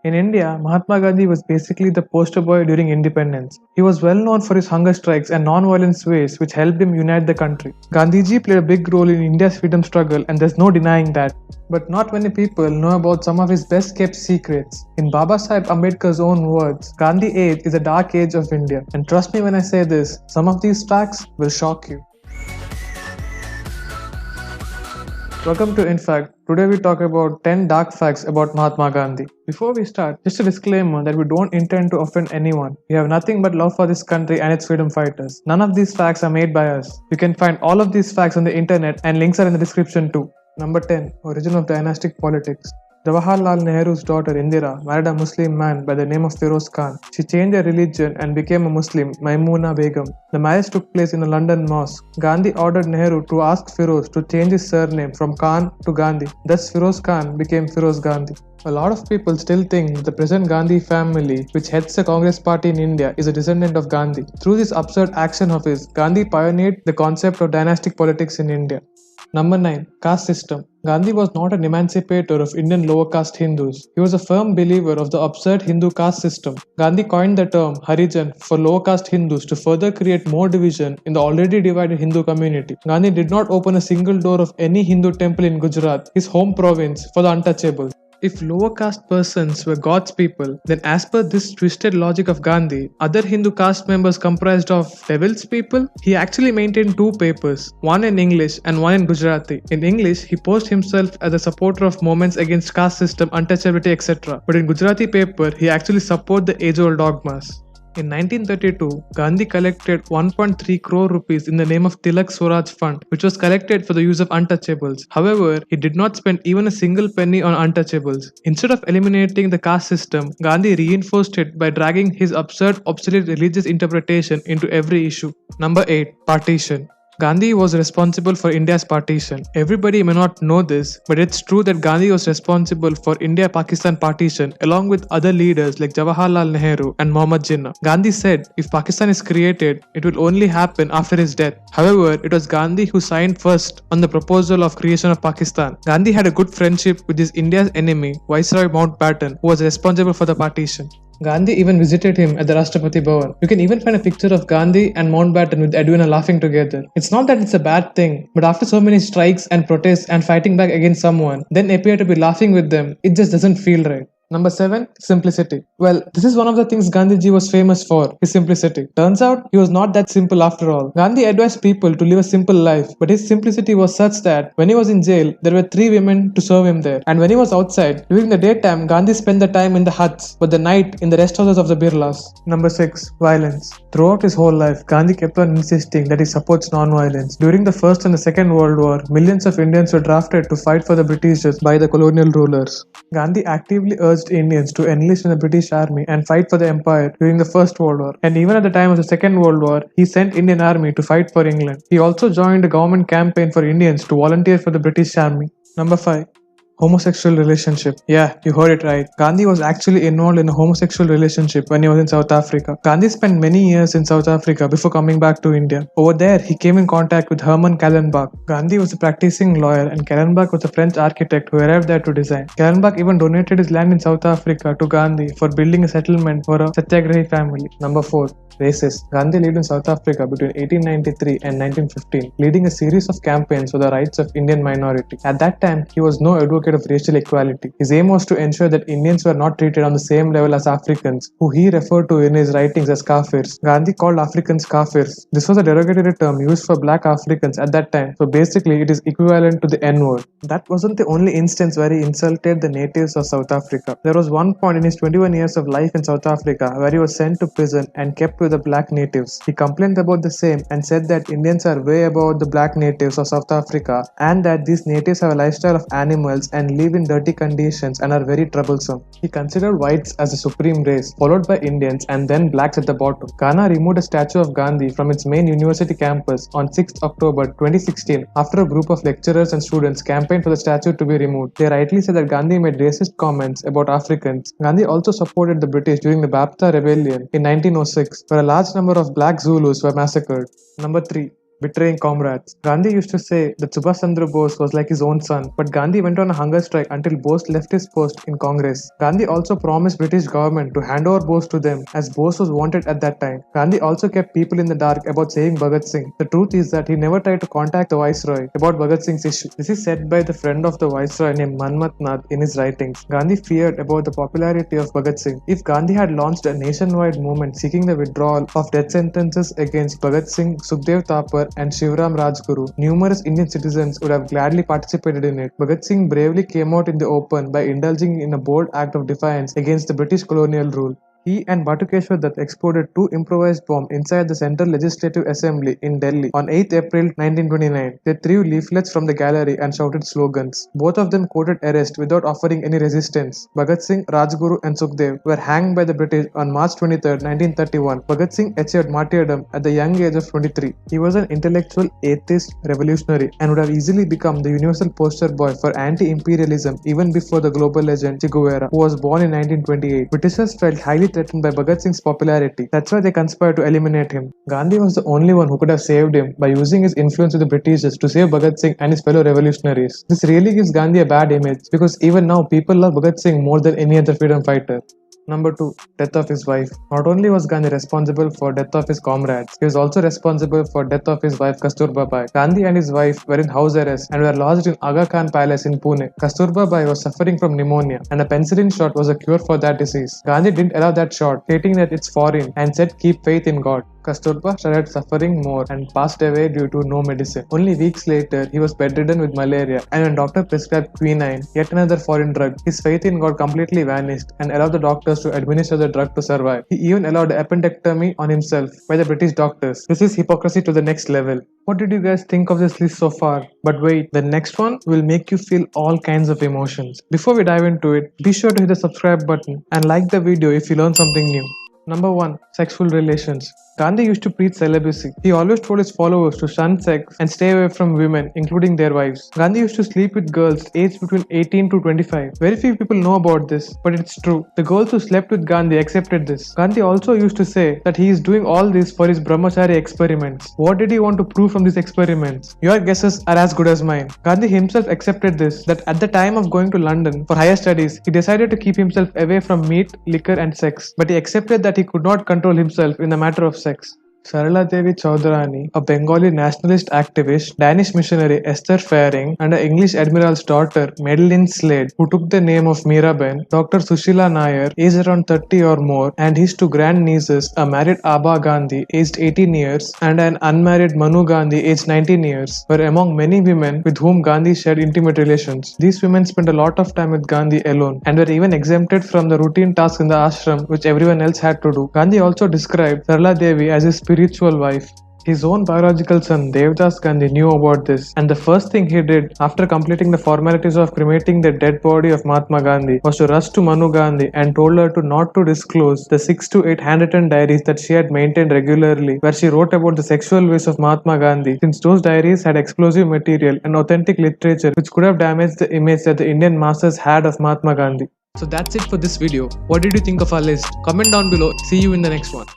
In India, Mahatma Gandhi was basically the poster boy during independence. He was well known for his hunger strikes and non-violence ways which helped him unite the country. Gandhiji played a big role in India's freedom struggle and there's no denying that. But not many people know about some of his best kept secrets. In Baba Saheb Ambedkar's own words, Gandhi Age is a dark age of India. And trust me when I say this, some of these facts will shock you. Welcome to In Fact. Today we talk about 10 dark facts about Mahatma Gandhi. Before we start, just a disclaimer that we don't intend to offend anyone. We have nothing but love for this country and its freedom fighters. None of these facts are made by us. You can find all of these facts on the internet and links are in the description too. Number 10. Origin of dynastic politics. Jawaharlal Nehru's daughter Indira married a Muslim man by the name of Firoz Khan. She changed her religion and became a Muslim, Maimuna Begum. The marriage took place in a London mosque. Gandhi ordered Nehru to ask Firoz to change his surname from Khan to Gandhi. Thus Firoz Khan became Firoz Gandhi. A lot of people still think that the present Gandhi family, which heads the Congress party in India, is a descendant of Gandhi. Through this absurd action of his, Gandhi pioneered the concept of dynastic politics in India. Number 9. Caste System. Gandhi was not an emancipator of Indian lower caste Hindus. He was a firm believer of the absurd Hindu caste system. Gandhi coined the term Harijan for lower caste Hindus to further create more division in the already divided Hindu community. Gandhi did not open a single door of any Hindu temple in Gujarat, his home province, for the untouchables. If lower caste persons were God's people, then as per this twisted logic of Gandhi, other Hindu caste members comprised of devil's people? He actually maintained two papers, one in English and one in Gujarati. In English, he posed himself as a supporter of movements against caste system, untouchability, etc. But in Gujarati paper, he actually supported the age-old dogmas. In 1932, Gandhi collected 1.3 crore rupees in the name of Tilak Swaraj Fund, which was collected for the use of untouchables. However, he did not spend even a single penny on untouchables. Instead of eliminating the caste system, Gandhi reinforced it by dragging his absurd, obsolete religious interpretation into every issue. Number 8. Partition. Gandhi was responsible for India's partition. Everybody may not know this, but it's true that Gandhi was responsible for India-Pakistan partition along with other leaders like Jawaharlal Nehru and Muhammad Jinnah. Gandhi said if Pakistan is created, it will only happen after his death. However, it was Gandhi who signed first on the proposal of creation of Pakistan. Gandhi had a good friendship with his India's enemy, Viceroy Mountbatten, who was responsible for the partition. Gandhi even visited him at the Rashtrapati Bhavan. You can even find a picture of Gandhi and Mountbatten with Edwina laughing together. It's not that it's a bad thing, but after so many strikes and protests and fighting back against someone, then appear to be laughing with them, it just doesn't feel right. Number 7. Simplicity. Well, this is one of the things Gandhiji was famous for, his simplicity. Turns out, he was not that simple after all. Gandhi advised people to live a simple life, but his simplicity was such that when he was in jail, there were 3 women to serve him there. And when he was outside, during the daytime, Gandhi spent the time in the huts, but the night in the rest houses of the Birlas. Number 6. Violence. Throughout his whole life, Gandhi kept on insisting that he supports non-violence. During the First and the Second World War, millions of Indians were drafted to fight for the Britishers by the colonial rulers. Gandhi actively urged Indians to enlist in the British Army and fight for the empire during the First World War. And even at the time of the Second World War, he sent Indian Army to fight for England. He also joined a government campaign for Indians to volunteer for the British Army. Number 5. Homosexual relationship. Yeah, you heard it right. Gandhi was actually involved in a homosexual relationship when he was in South Africa. Gandhi spent many years in South Africa before coming back to India. Over there, he came in contact with Herman Kallenbach. Gandhi was a practicing lawyer and Kallenbach was a French architect who arrived there to design. Kallenbach even donated his land in South Africa to Gandhi for building a settlement for a Satyagrahi family. Number 4. Racist. Gandhi lived in South Africa between 1893 and 1915, leading a series of campaigns for the rights of Indian minority. At that time, he was no advocate of racial equality. His aim was to ensure that Indians were not treated on the same level as Africans, who he referred to in his writings as Kafirs. Gandhi called Africans Kafirs. This was a derogatory term used for black Africans at that time, so basically it is equivalent to the N-word. That wasn't the only instance where he insulted the natives of South Africa. There was one point in his 21 years of life in South Africa where he was sent to prison and kept with the black natives. He complained about the same and said that Indians are way above the black natives of South Africa and that these natives have a lifestyle of animals and live in dirty conditions and are very troublesome. He considered whites as the supreme race, followed by Indians and then blacks at the bottom. Ghana removed a statue of Gandhi from its main university campus on 6th October 2016 after a group of lecturers and students campaigned for the statue to be removed. They rightly said that Gandhi made racist comments about Africans. Gandhi also supported the British during the Bapta Rebellion in 1906, where a large number of black Zulus were massacred. Number 3. betraying comrades. Gandhi used to say that Subhash Chandra Bose was like his own son, but Gandhi went on a hunger strike until Bose left his post in Congress. Gandhi also promised British government to hand over Bose to them as Bose was wanted at that time. Gandhi also kept people in the dark about saving Bhagat Singh. The truth is that he never tried to contact the Viceroy about Bhagat Singh's issue. This is said by the friend of the Viceroy named Manmat Nath in his writings. Gandhi feared about the popularity of Bhagat Singh. If Gandhi had launched a nationwide movement seeking the withdrawal of death sentences against Bhagat Singh, Sukhdev Thapar, and Shivram Rajguru, numerous Indian citizens would have gladly participated in it. Bhagat Singh bravely came out in the open by indulging in a bold act of defiance against the British colonial rule. He and Batukeshwar Dutt exploded two improvised bombs inside the Central Legislative Assembly in Delhi on 8th April 1929. They threw leaflets from the gallery and shouted slogans. Both of them quoted arrest without offering any resistance. Bhagat Singh, Rajguru and Sukhdev were hanged by the British on March 23, 1931. Bhagat Singh achieved martyrdom at the young age of 23. He was an intellectual, atheist, revolutionary and would have easily become the universal poster boy for anti-imperialism even before the global legend Che Guevara, who was born in 1928. Britishers felt highly threatened by Bhagat Singh's popularity. That's why they conspired to eliminate him. Gandhi was the only one who could have saved him by using his influence with the Britishers to save Bhagat Singh and his fellow revolutionaries. This really gives Gandhi a bad image because even now people love Bhagat Singh more than any other freedom fighter. Number 2. Death of his wife. Not only was Gandhi responsible for death of his comrades, he was also responsible for death of his wife Kasturba Bai. Gandhi and his wife were in house arrest and were lodged in Aga Khan Palace in Pune. Kasturba Bai was suffering from pneumonia and a penicillin shot was a cure for that disease. Gandhi didn't allow that shot, stating that it's foreign and said keep faith in God. Kasturba started suffering more and passed away due to no medicine. Only weeks later, he was bedridden with malaria, and when doctor prescribed quinine, yet another foreign drug, his faith in God completely vanished and allowed the doctors to administer the drug to survive. He even allowed appendectomy on himself by the British doctors. This is hypocrisy to the next level. What did you guys think of this list so far? But wait, the next one will make you feel all kinds of emotions. Before we dive into it, be sure to hit the subscribe button and like the video if you learned something new. Number 1. Sexual relations. Gandhi used to preach celibacy. He always told his followers to shun sex and stay away from women, including their wives. Gandhi used to sleep with girls aged between 18 to 25. Very few people know about this, but it's true. The girls who slept with Gandhi accepted this. Gandhi also used to say that he is doing all this for his brahmachari experiments. What did he want to prove from these experiments? Your guesses are as good as mine. Gandhi himself accepted this, that at the time of going to London for higher studies, he decided to keep himself away from meat, liquor and sex. But he accepted that he could not control himself in the matter of sex. Sarala Devi Chaudharani, a Bengali nationalist activist, Danish missionary Esther Faring, and an English admiral's daughter, Madeline Slade, who took the name of Miraben, Dr. Sushila Nair, aged around 30 or more, and his two grandnieces, a married Abha Gandhi, aged 18 years, and an unmarried Manu Gandhi, aged 19 years, were among many women with whom Gandhi shared intimate relations. These women spent a lot of time with Gandhi alone, and were even exempted from the routine tasks in the ashram which everyone else had to do. Gandhi also described Sarala Devi as his spiritual wife. His own biological son Devdas Gandhi knew about this, and the first thing he did after completing the formalities of cremating the dead body of Mahatma Gandhi was to rush to Manu Gandhi and told her to not to disclose the 6 to 8 handwritten diaries that she had maintained regularly, where she wrote about the sexual ways of Mahatma Gandhi, since those diaries had explosive material and authentic literature which could have damaged the image that the Indian masses had of Mahatma Gandhi. So that's it for this video. What did you think of our list? Comment down below. See you in the next one.